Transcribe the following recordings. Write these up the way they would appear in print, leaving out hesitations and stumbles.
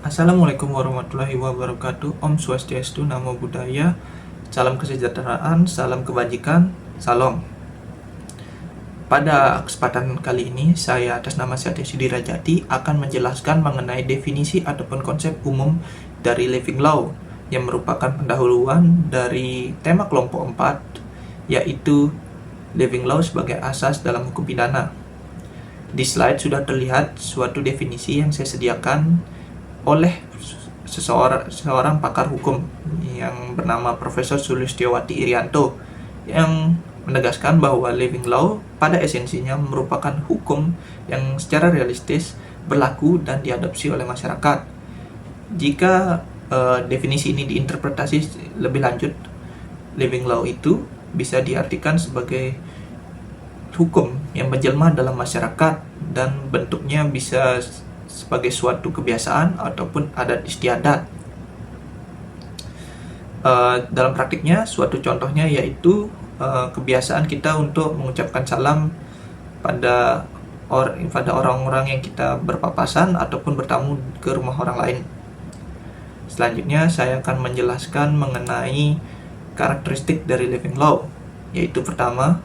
Assalamualaikum warahmatullahi wabarakatuh. Om Swastiastu, Namo Buddhaya. Salam kesejahteraan, salam kebajikan, salam. Pada kesempatan kali ini, saya atas nama Satya Sudirajati akan menjelaskan mengenai definisi ataupun konsep umum dari Living Law yang merupakan pendahuluan dari tema kelompok 4, yaitu Living Law sebagai asas dalam hukum pidana. Di slide sudah terlihat suatu definisi yang saya sediakan oleh seorang pakar hukum yang bernama Profesor Sulistiowati Irianto yang menegaskan bahwa living law pada esensinya merupakan hukum yang secara realistis berlaku dan diadopsi oleh masyarakat. Jika definisi ini diinterpretasi lebih lanjut, living law itu bisa diartikan sebagai hukum yang menjelma dalam masyarakat dan bentuknya bisa sebagai suatu kebiasaan ataupun adat istiadat. Dalam praktiknya, suatu contohnya yaitu kebiasaan kita untuk mengucapkan salam pada orang-orang yang kita berpapasan ataupun bertamu ke rumah orang lain. Selanjutnya, saya akan menjelaskan mengenai karakteristik dari living law, yaitu pertama,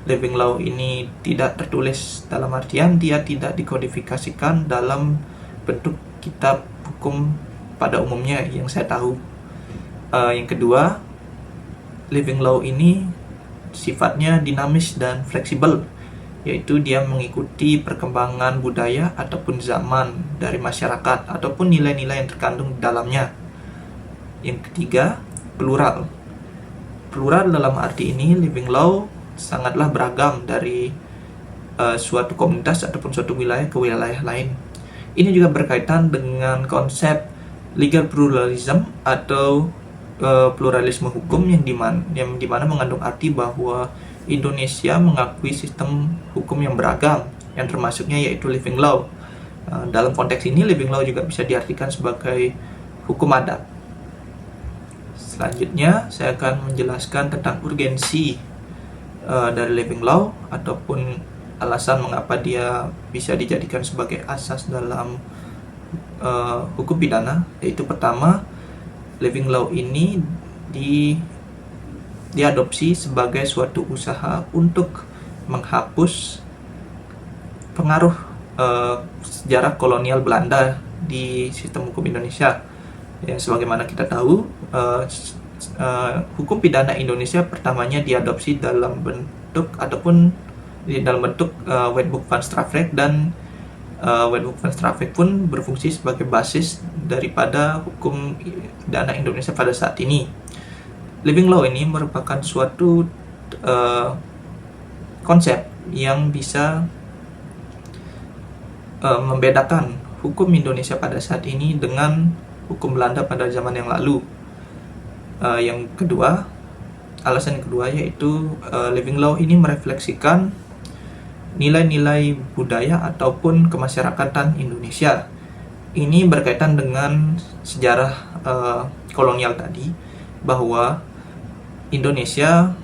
living law ini tidak tertulis dalam artian dia tidak dikodifikasikan dalam bentuk kitab hukum pada umumnya yang saya tahu. Yang kedua, living law ini sifatnya dinamis dan fleksibel, yaitu dia mengikuti perkembangan budaya ataupun zaman dari masyarakat ataupun nilai-nilai yang terkandung di dalamnya. Yang ketiga, plural. Plural dalam arti ini living law sangatlah beragam dari suatu komunitas ataupun suatu wilayah ke wilayah lain. Ini juga berkaitan dengan konsep legal pluralism atau pluralisme hukum yang dimana mengandung arti bahwa Indonesia mengakui sistem hukum yang beragam, yang termasuknya yaitu living law. Dalam konteks ini, living law juga bisa diartikan sebagai hukum adat. Selanjutnya, saya akan menjelaskan tentang urgensi dari living law ataupun alasan mengapa dia bisa dijadikan sebagai asas dalam hukum pidana, yaitu pertama, living law ini diadopsi sebagai suatu usaha untuk menghapus pengaruh sejarah kolonial Belanda di sistem hukum Indonesia. Ya, sebagaimana kita tahu, hukum pidana Indonesia pertamanya diadopsi dalam bentuk Wetboek van Strafrecht, dan Wetboek van Strafrecht pun berfungsi sebagai basis daripada hukum pidana Indonesia pada saat ini. Living law ini merupakan suatu konsep yang bisa membedakan hukum Indonesia pada saat ini dengan hukum Belanda pada zaman yang lalu. Yang kedua, alasan yang kedua yaitu living law ini merefleksikan nilai-nilai budaya ataupun kemasyarakatan Indonesia. Ini berkaitan dengan sejarah kolonial tadi, bahwa Indonesia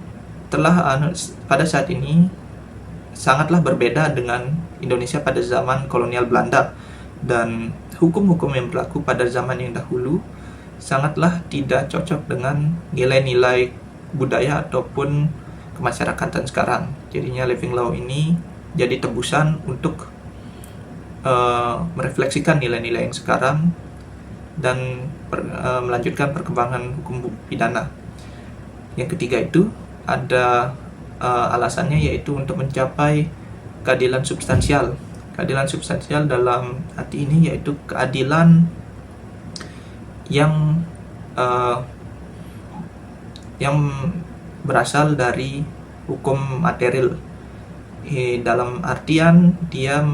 telah pada saat ini sangatlah berbeda dengan Indonesia pada zaman kolonial Belanda, dan hukum-hukum yang berlaku pada zaman yang dahulu sangatlah tidak cocok dengan nilai-nilai budaya ataupun kemasyarakatan sekarang. Jadinya living law ini jadi tebusan untuk merefleksikan nilai-nilai yang sekarang dan melanjutkan perkembangan hukum pidana. Yang ketiga itu ada alasannya, yaitu untuk mencapai keadilan substansial. Keadilan substansial dalam arti ini yaitu keadilan yang berasal dari hukum material, dalam artian dia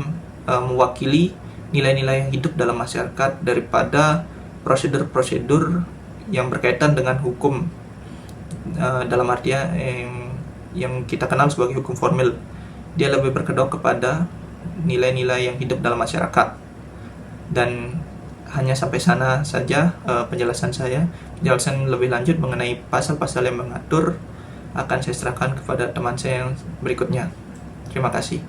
mewakili nilai-nilai yang hidup dalam masyarakat daripada prosedur-prosedur yang berkaitan dengan hukum dalam artian yang kita kenal sebagai hukum formil. Dia lebih berkedok kepada nilai-nilai yang hidup dalam masyarakat. Dan hanya sampai sana saja penjelasan saya. Penjelasan lebih lanjut mengenai pasal-pasal yang mengatur akan saya serahkan kepada teman saya yang berikutnya. Terima kasih.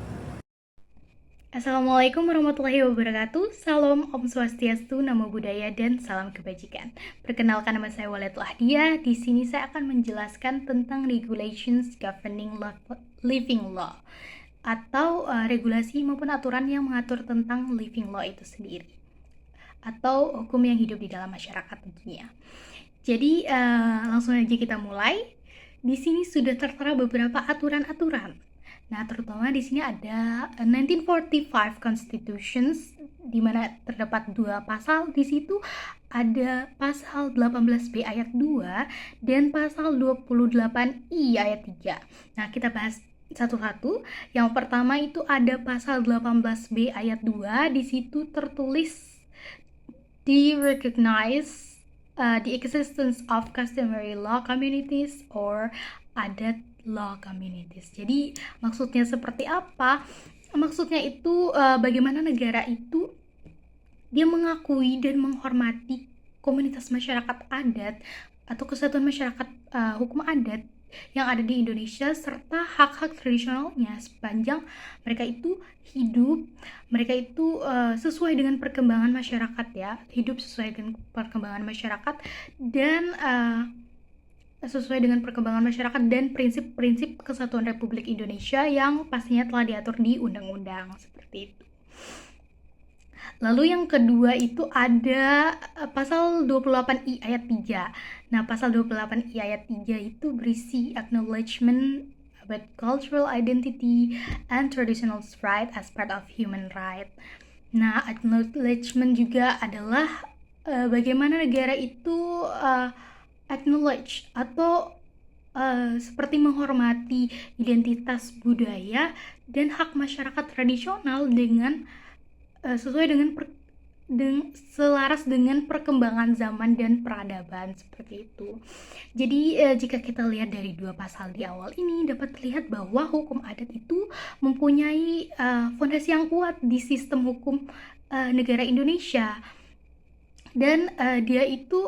Assalamualaikum warahmatullahi wabarakatuh. Salam Om Swastiastu, Namo Buddhaya, dan salam kebajikan. Perkenalkan, nama saya Waletul Ahdiah. Di sini saya akan menjelaskan tentang regulations governing living law atau regulasi maupun aturan yang mengatur tentang living law itu sendiri atau hukum yang hidup di dalam masyarakat tentunya. Jadi langsung aja kita mulai. Di sini sudah tertera beberapa aturan-aturan. Nah, terutama di sini ada 1945 Constitutions, di mana terdapat 2 pasal. Di situ ada pasal 18B ayat 2 dan pasal 28I ayat 3. Nah, kita bahas satu-satu. Yang pertama itu ada pasal 18B ayat 2. Di situ tertulis recognize the existence of customary law communities or adat law communities. Jadi maksudnya seperti apa? Maksudnya itu bagaimana negara itu dia mengakui dan menghormati komunitas masyarakat adat atau kesatuan masyarakat hukum adat yang ada di Indonesia serta hak-hak tradisionalnya sepanjang mereka itu hidup, mereka itu sesuai dengan perkembangan masyarakat ya, hidup sesuai dengan perkembangan masyarakat dan sesuai dengan perkembangan masyarakat dan prinsip-prinsip kesatuan Republik Indonesia yang pastinya telah diatur di undang-undang seperti itu. Lalu yang kedua itu ada pasal 28I ayat 3. Nah, pasal 28I ayat 3 itu berisi acknowledgement about cultural identity and traditional right as part of human right. Nah, acknowledgement juga adalah bagaimana negara itu acknowledge atau seperti menghormati identitas budaya dan hak masyarakat tradisional dengan sesuai dengan selaras dengan perkembangan zaman dan peradaban seperti itu. Jadi jika kita lihat dari 2 pasal di awal ini dapat terlihat bahwa hukum adat itu mempunyai fondasi yang kuat di sistem hukum negara Indonesia dan dia itu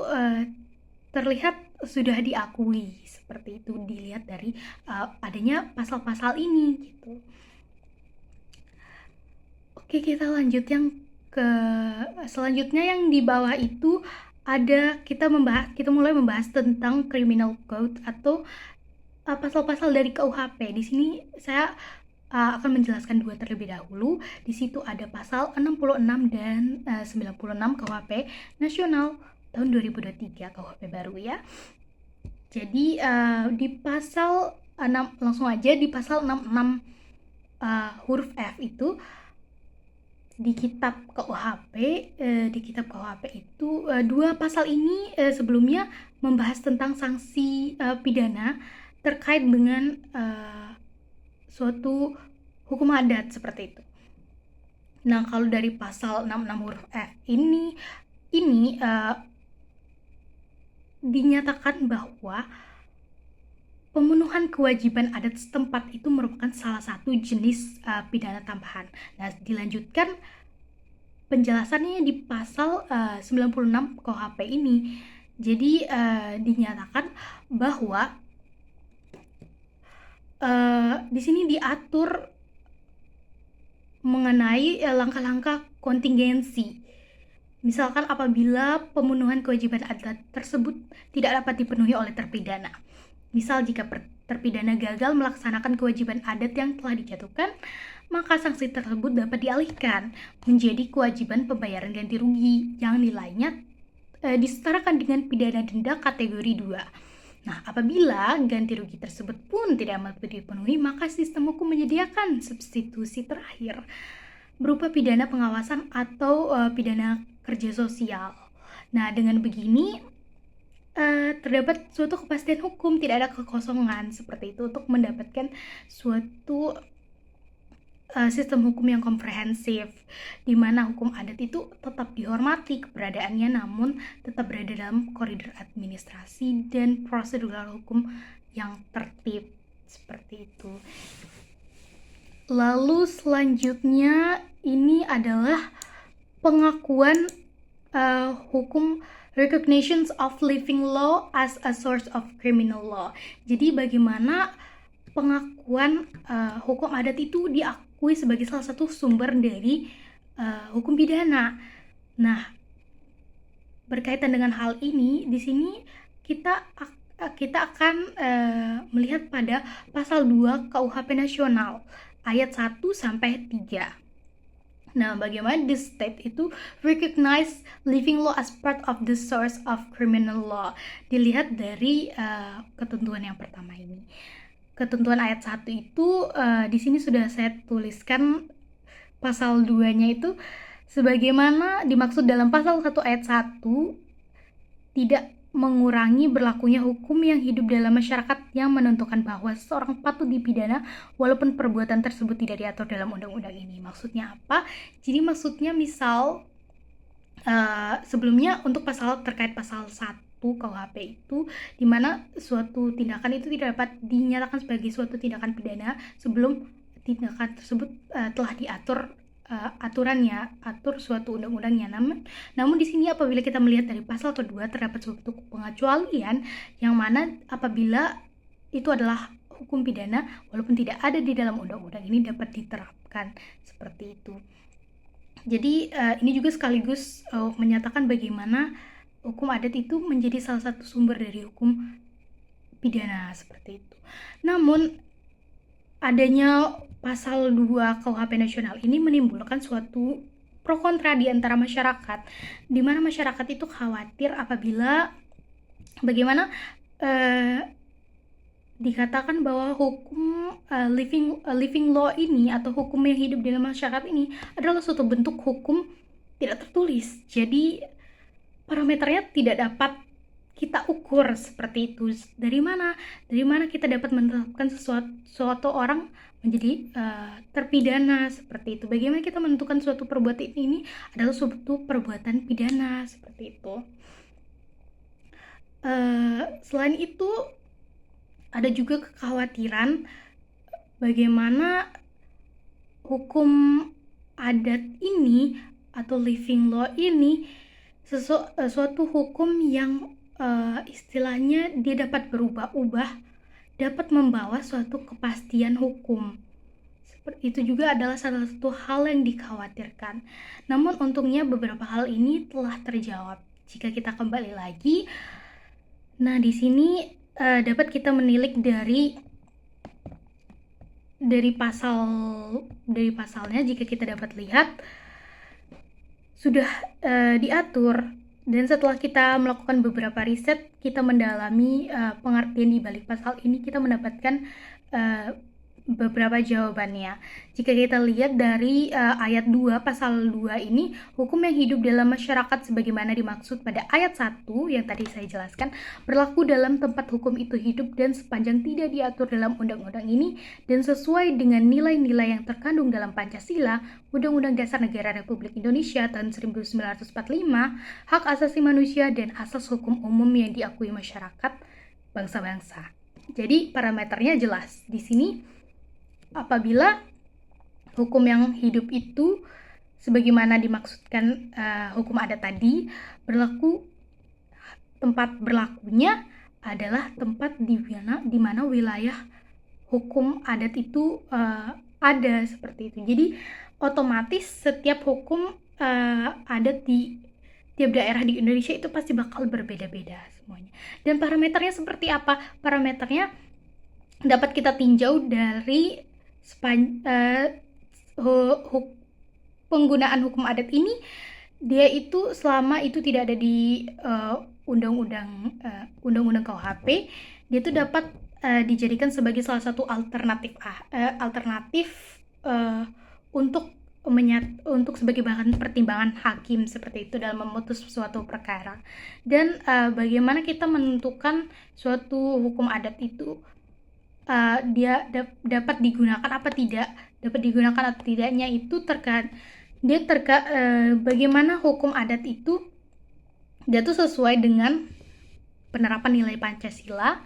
terlihat sudah diakui seperti itu dilihat dari adanya pasal-pasal ini gitu. Oke, kita lanjut yang selanjutnya yang di bawah itu ada kita mulai membahas tentang criminal code atau pasal-pasal dari KUHP. Di sini saya akan menjelaskan 2 terlebih dahulu. Di situ ada pasal 66 dan 96 KUHP nasional tahun 2023 KUHP baru ya. Jadi di pasal 6 langsung aja di pasal 66 huruf F itu di kitab KUHP itu 2 pasal ini sebelumnya membahas tentang sanksi pidana terkait dengan suatu hukum adat seperti itu. Nah, kalau dari pasal 66 huruf F ini dinyatakan bahwa pemenuhan kewajiban adat setempat itu merupakan salah satu jenis pidana tambahan. Nah, dilanjutkan penjelasannya di pasal 96 KUHP ini. Jadi dinyatakan bahwa di sini diatur mengenai langkah-langkah kontingensi. Misalkan apabila pemenuhan kewajiban adat tersebut tidak dapat dipenuhi oleh terpidana. Misal jika terpidana gagal melaksanakan kewajiban adat yang telah dijatuhkan, maka sanksi tersebut dapat dialihkan menjadi kewajiban pembayaran ganti rugi yang nilainya disetarakan dengan pidana denda kategori 2. Nah, apabila ganti rugi tersebut pun tidak mampu dipenuhi, maka sistem hukum menyediakan substitusi terakhir berupa pidana pengawasan atau pidana kerja sosial. Nah, dengan begini terdapat suatu kepastian hukum, tidak ada kekosongan seperti itu untuk mendapatkan suatu sistem hukum yang komprehensif di mana hukum adat itu tetap dihormati keberadaannya namun tetap berada dalam koridor administrasi dan prosedural hukum yang tertib seperti itu. Lalu selanjutnya ini adalah pengakuan hukum recognitions of living law as a source of criminal law. Jadi bagaimana pengakuan hukum adat itu diakui sebagai salah satu sumber dari hukum pidana. Nah, berkaitan dengan hal ini, di sini kita akan melihat pada pasal 2 KUHP Nasional ayat 1 sampai 3. Nah, bagaimana the state itu recognize living law as part of the source of criminal law. Dilihat dari ketentuan yang pertama ini. Ketentuan ayat 1 itu di sini sudah saya tuliskan pasal 2-nya itu sebagaimana dimaksud dalam pasal 1 ayat 1, tidak mengurangi berlakunya hukum yang hidup dalam masyarakat yang menentukan bahwa seseorang patut dipidana walaupun perbuatan tersebut tidak diatur dalam undang-undang ini. Maksudnya apa? Jadi maksudnya misal sebelumnya untuk terkait pasal 1 KUHP itu dimana suatu tindakan itu tidak dapat dinyatakan sebagai suatu tindakan pidana sebelum tindakan tersebut telah diatur atur suatu undang-undangnya. Namun di sini apabila kita melihat dari pasal kedua terdapat suatu pengecualian yang mana apabila itu adalah hukum pidana walaupun tidak ada di dalam undang-undang ini dapat diterapkan seperti itu. Jadi ini juga sekaligus menyatakan bagaimana hukum adat itu menjadi salah satu sumber dari hukum pidana seperti itu. Namun adanya pasal 2 KUHP Nasional ini menimbulkan suatu pro kontra di antara masyarakat, di mana masyarakat itu khawatir apabila bagaimana dikatakan bahwa hukum living law ini atau hukum yang hidup dalam masyarakat ini adalah suatu bentuk hukum tidak tertulis. Jadi parameternya tidak dapat kita ukur seperti itu. Dari mana kita dapat menetapkan suatu orang menjadi terpidana seperti itu. Bagaimana kita menentukan suatu perbuatan ini adalah suatu perbuatan pidana seperti itu. Selain itu ada juga kekhawatiran bagaimana hukum adat ini atau living law ini suatu hukum yang istilahnya dia dapat berubah-ubah, dapat membawa suatu kepastian hukum. Seperti itu juga adalah salah satu hal yang dikhawatirkan. Namun untungnya beberapa hal ini telah terjawab. Jika kita kembali lagi, nah di sini dapat kita menilik dari pasalnya. Jika kita dapat lihat sudah diatur. Dan setelah kita melakukan beberapa riset, kita mendalami pengertian di balik pasal ini, kita mendapatkan beberapa jawabannya. Jika kita lihat dari ayat 2 pasal 2 ini, hukum yang hidup dalam masyarakat sebagaimana dimaksud pada ayat 1 yang tadi saya jelaskan, berlaku dalam tempat hukum itu hidup dan sepanjang tidak diatur dalam undang-undang ini dan sesuai dengan nilai-nilai yang terkandung dalam Pancasila, Undang-Undang Dasar Negara Republik Indonesia tahun 1945, hak asasi manusia dan asas hukum umum yang diakui masyarakat bangsa-bangsa. Jadi parameternya jelas. Di sini apabila hukum yang hidup itu sebagaimana dimaksudkan hukum adat tadi, tempat berlakunya adalah tempat di mana wilayah hukum adat itu ada seperti itu. Jadi otomatis setiap hukum adat di tiap daerah di Indonesia itu pasti bakal berbeda-beda semuanya. Dan parameternya seperti apa? Parameternya dapat kita tinjau dari penggunaan hukum adat ini, dia itu selama itu tidak ada di undang-undang KUHP, dia itu dapat dijadikan sebagai salah satu alternatif untuk sebagai bahan pertimbangan hakim seperti itu dalam memutus suatu perkara. Dan bagaimana kita menentukan suatu hukum adat itu dia dapat digunakan atau tidaknya itu bagaimana hukum adat itu dia tuh sesuai dengan penerapan nilai Pancasila,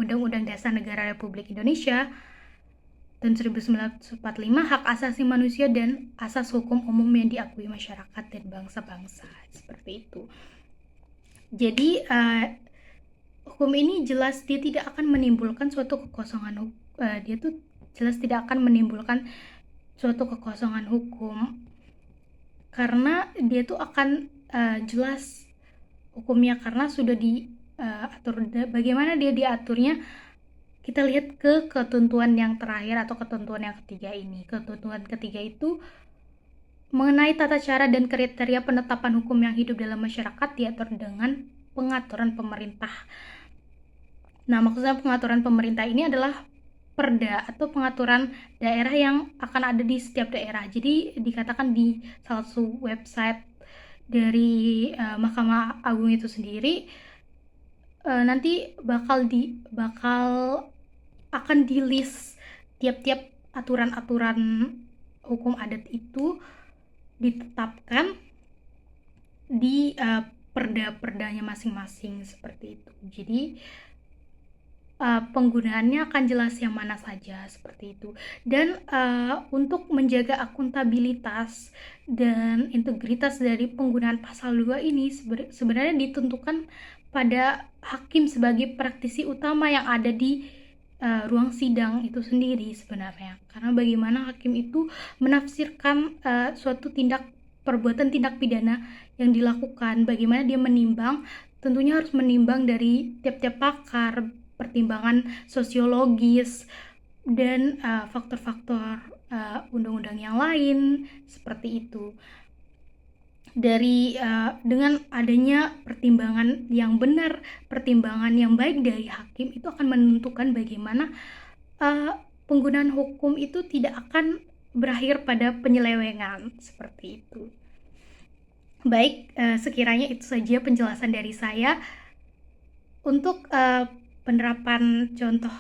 Undang-Undang Dasar Negara Republik Indonesia tahun 1945, hak asasi manusia dan asas hukum umum yang diakui masyarakat dan bangsa-bangsa seperti itu. Jadi hukum ini jelas dia tidak akan menimbulkan suatu kekosongan dia tuh jelas tidak akan menimbulkan suatu kekosongan hukum, karena dia tuh akan jelas hukumnya karena sudah diatur. Bagaimana dia diaturnya, kita lihat ke ketentuan yang terakhir atau ketentuan yang ketiga ini. Ketentuan ketiga itu mengenai tata cara dan kriteria penetapan hukum yang hidup dalam masyarakat diatur dengan pengaturan pemerintah. Nah, maksudnya pengaturan pemerintah ini adalah perda atau pengaturan daerah yang akan ada di setiap daerah. Jadi dikatakan di salah satu website dari Mahkamah Agung itu sendiri, nanti bakal akan di list tiap-tiap aturan-aturan hukum adat itu ditetapkan di perda-perdanya masing-masing seperti itu. Jadi penggunaannya akan jelas yang mana saja seperti itu. Dan untuk menjaga akuntabilitas dan integritas dari penggunaan pasal 2 ini sebenarnya ditentukan pada hakim sebagai praktisi utama yang ada di ruang sidang itu sendiri sebenarnya. Karena bagaimana hakim itu menafsirkan suatu perbuatan tindak pidana yang dilakukan, bagaimana dia menimbang, tentunya harus menimbang dari tiap-tiap pakar, pertimbangan sosiologis, dan faktor-faktor undang-undang yang lain seperti itu. Dengan adanya pertimbangan yang benar, pertimbangan yang baik dari hakim, itu akan menentukan bagaimana penggunaan hukum itu tidak akan berakhir pada penyelewengan seperti itu. Baik, sekiranya itu saja penjelasan dari saya. Untuk penerapan contoh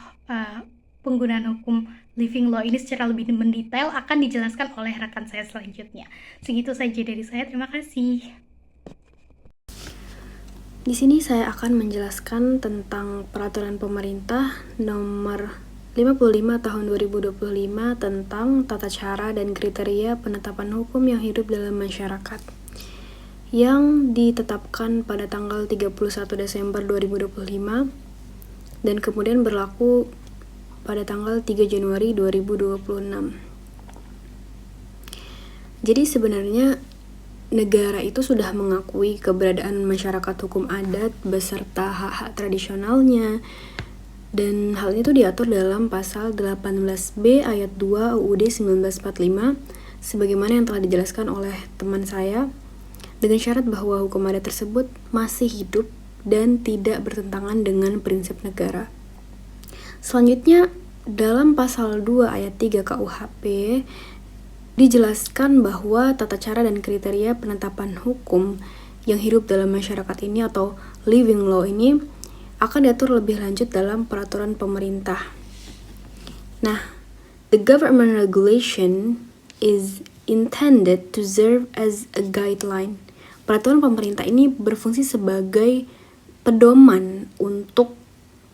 penggunaan hukum living law ini secara lebih mendetail akan dijelaskan oleh rekan saya selanjutnya. Segitu saja dari saya, terima kasih. Di sini saya akan menjelaskan tentang peraturan pemerintah nomor 55 tahun 2025 tentang tata cara dan kriteria penetapan hukum yang hidup dalam masyarakat, yang ditetapkan pada tanggal 31 Desember 2025 dan kemudian berlaku pada tanggal 3 Januari 2026. Jadi sebenarnya negara itu sudah mengakui keberadaan masyarakat hukum adat beserta hak-hak tradisionalnya, dan hal itu diatur dalam pasal 18B ayat 2 UUD 1945 sebagaimana yang telah dijelaskan oleh teman saya, dengan syarat bahwa hukum adat tersebut masih hidup dan tidak bertentangan dengan prinsip negara. Selanjutnya, dalam pasal 2 ayat 3 KUHP dijelaskan bahwa tata cara dan kriteria penetapan hukum yang hidup dalam masyarakat ini atau living law ini akan diatur lebih lanjut dalam peraturan pemerintah. Nah, the government regulation is intended to serve as a guideline. Peraturan pemerintah ini berfungsi sebagai pedoman untuk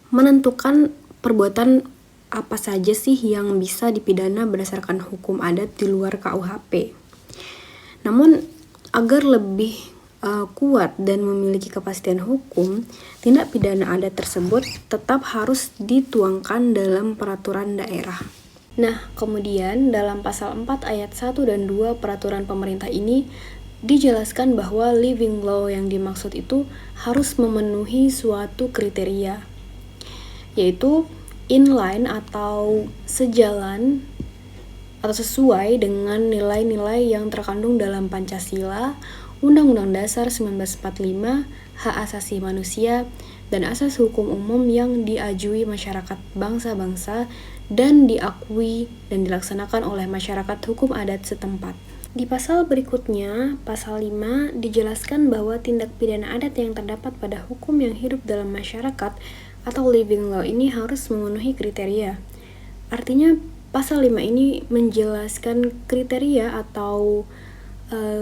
menentukan perbuatan apa saja sih yang bisa dipidana berdasarkan hukum adat di luar KUHP. Namun, agar lebih kuat dan memiliki kepastian hukum, tindak pidana adat tersebut tetap harus dituangkan dalam peraturan daerah. Nah, kemudian dalam pasal 4 ayat 1 dan 2 peraturan pemerintah ini dijelaskan bahwa living law yang dimaksud itu harus memenuhi suatu kriteria, yaitu inline atau sejalan atau sesuai dengan nilai-nilai yang terkandung dalam Pancasila, Undang-Undang Dasar 1945, hak asasi manusia, dan asas hukum umum yang diajui masyarakat bangsa-bangsa dan diakui dan dilaksanakan oleh masyarakat hukum adat setempat. Di pasal berikutnya, pasal 5, dijelaskan bahwa tindak pidana adat yang terdapat pada hukum yang hidup dalam masyarakat atau living law ini harus memenuhi kriteria. Artinya, pasal 5 ini menjelaskan kriteria atau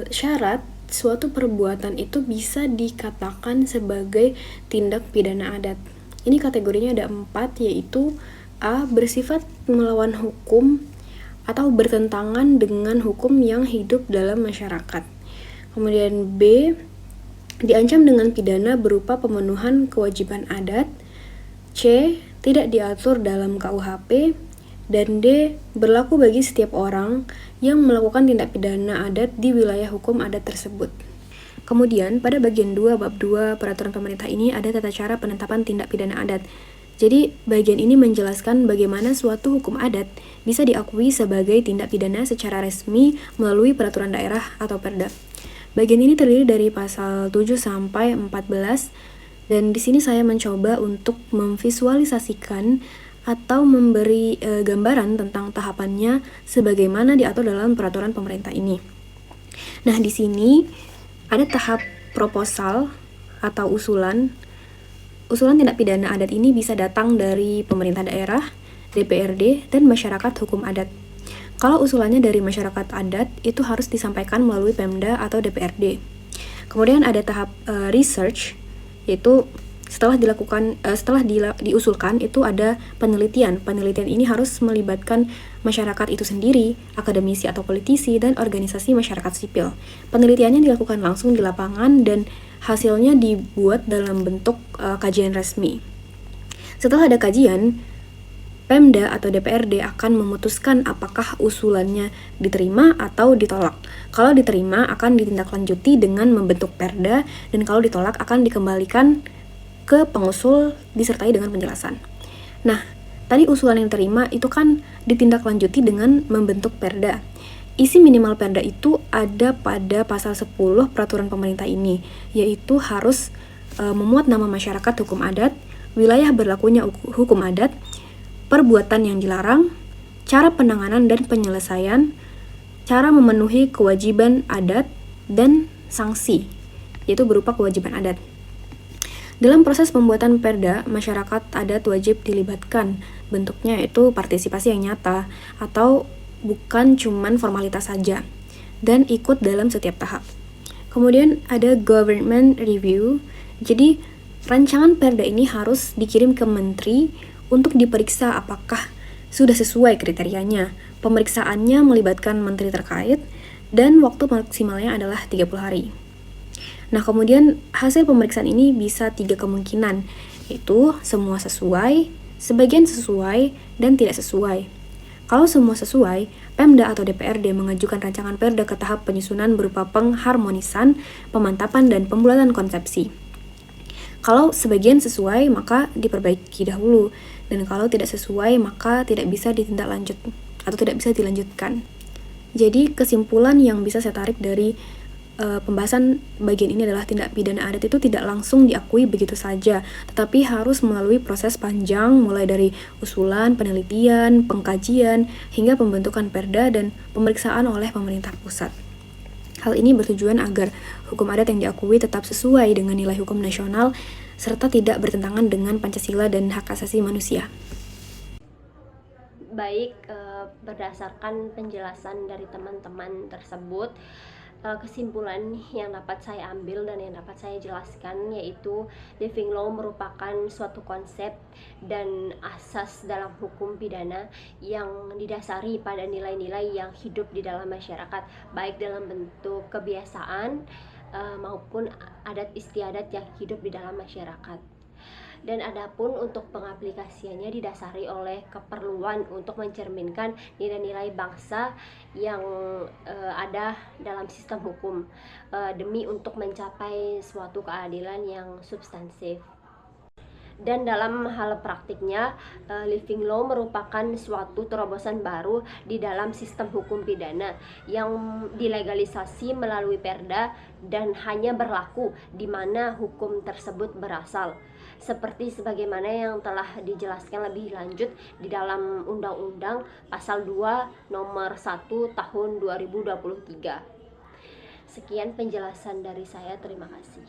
syarat suatu perbuatan itu bisa dikatakan sebagai tindak pidana adat. Ini kategorinya ada 4, yaitu A. Bersifat melawan hukum atau bertentangan dengan hukum yang hidup dalam masyarakat. Kemudian B. Diancam dengan pidana berupa pemenuhan kewajiban adat. C. Tidak diatur dalam KUHP. Dan D. Berlaku bagi setiap orang yang melakukan tindak pidana adat di wilayah hukum adat tersebut. Kemudian, pada bagian 2 bab 2 peraturan pemerintah ini ada tata cara penetapan tindak pidana adat. Jadi, bagian ini menjelaskan bagaimana suatu hukum adat bisa diakui sebagai tindak pidana secara resmi melalui peraturan daerah atau perda. Bagian ini terdiri dari pasal 7 sampai 14, dan di sini saya mencoba untuk memvisualisasikan atau memberi gambaran tentang tahapannya sebagaimana diatur dalam peraturan pemerintah ini. Nah, di sini ada tahap proposal atau usulan. Usulan tindak pidana adat ini bisa datang dari pemerintah daerah, DPRD, dan masyarakat hukum adat. Kalau usulannya dari masyarakat adat, itu harus disampaikan melalui Pemda atau DPRD. Kemudian ada tahap research, yaitu setelah diusulkan itu ada penelitian. Penelitian ini harus melibatkan masyarakat itu sendiri, akademisi atau politisi, dan organisasi masyarakat sipil. Penelitiannya dilakukan langsung di lapangan dan hasilnya dibuat dalam bentuk kajian resmi. Setelah ada kajian, Pemda atau DPRD akan memutuskan apakah usulannya diterima atau ditolak. Kalau diterima akan ditindaklanjuti dengan membentuk perda, dan kalau ditolak akan dikembalikan ke pengusul disertai dengan penjelasan. Nah, tadi usulan yang diterima itu kan ditindaklanjuti dengan membentuk perda. Isi minimal perda itu ada pada pasal 10 peraturan pemerintah ini, yaitu harus memuat nama masyarakat hukum adat, wilayah berlakunya hukum adat, perbuatan yang dilarang, cara penanganan dan penyelesaian, cara memenuhi kewajiban adat, dan sanksi, yaitu berupa kewajiban adat. Dalam proses pembuatan perda, masyarakat adat wajib dilibatkan. Bentuknya itu partisipasi yang nyata, atau bukan cuman formalitas saja, dan ikut dalam setiap tahap. Kemudian ada government review. Jadi, rancangan perda ini harus dikirim ke menteri untuk diperiksa apakah sudah sesuai kriterianya. Pemeriksaannya melibatkan menteri terkait, dan waktu maksimalnya adalah 30 hari. Nah, kemudian hasil pemeriksaan ini bisa 3 kemungkinan, yaitu semua sesuai, sebagian sesuai, dan tidak sesuai. Kalau semua sesuai, Pemda atau DPRD mengajukan rancangan perda ke tahap penyusunan berupa pengharmonisan, pemantapan, dan pembulatan konsepsi. Kalau sebagian sesuai, maka diperbaiki dahulu, dan kalau tidak sesuai, maka tidak bisa ditindaklanjut atau tidak bisa dilanjutkan. Jadi, kesimpulan yang bisa saya tarik dari pembahasan bagian ini adalah tindak pidana adat itu tidak langsung diakui begitu saja, tetapi harus melalui proses panjang mulai dari usulan, penelitian, pengkajian, hingga pembentukan perda dan pemeriksaan oleh pemerintah pusat. Hal ini bertujuan agar hukum adat yang diakui tetap sesuai dengan nilai hukum nasional serta tidak bertentangan dengan Pancasila dan hak asasi manusia. Baik, berdasarkan penjelasan dari teman-teman tersebut, kesimpulan yang dapat saya ambil dan yang dapat saya jelaskan yaitu living law merupakan suatu konsep dan asas dalam hukum pidana yang didasari pada nilai-nilai yang hidup di dalam masyarakat, baik dalam bentuk kebiasaan maupun adat istiadat yang hidup di dalam masyarakat. Dan adapun untuk pengaplikasiannya didasari oleh keperluan untuk mencerminkan nilai-nilai bangsa yang ada dalam sistem hukum demi untuk mencapai suatu keadilan yang substansif. Dan dalam hal praktiknya, living law merupakan suatu terobosan baru di dalam sistem hukum pidana yang dilegalisasi melalui perda dan hanya berlaku di mana hukum tersebut berasal, seperti sebagaimana yang telah dijelaskan lebih lanjut di dalam Undang-Undang Pasal 2 Nomor 1 Tahun 2023. Sekian penjelasan dari saya, terima kasih.